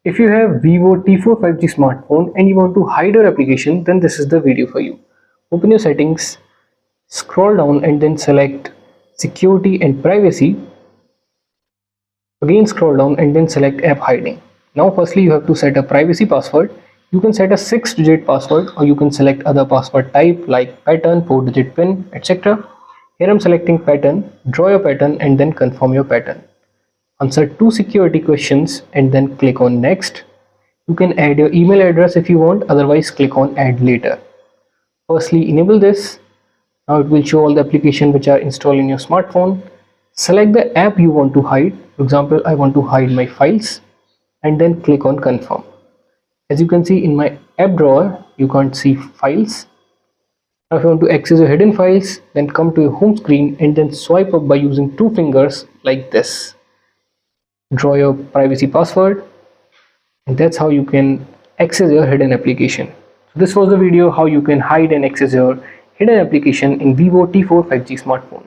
If you have Vivo T4 5G smartphone and you want to hide your application, then this is the video for you. Open your settings, scroll down and then select security and privacy. Again scroll down and then select app hiding. Now firstly you have to set a privacy password. You can set a 6-digit password or you can select other password type like pattern, 4-digit pin, etc. Here I'm selecting pattern. Draw your pattern and then confirm your pattern. Answer 2 security questions and then click on next. You can add your email address if you want, otherwise click on add later. Firstly enable this. Now it will show all the applications which are installed in your smartphone. Select the app you want to hide. For example, I want to hide my files and then click on confirm. As you can see in my app drawer, you can't see files. Now if you want to access your hidden files, then come to your home screen and then swipe up by using 2 fingers like this. Draw your privacy password and that's how you can access your hidden application. So this was the video how you can hide and access your hidden application in Vivo T4 5G smartphone.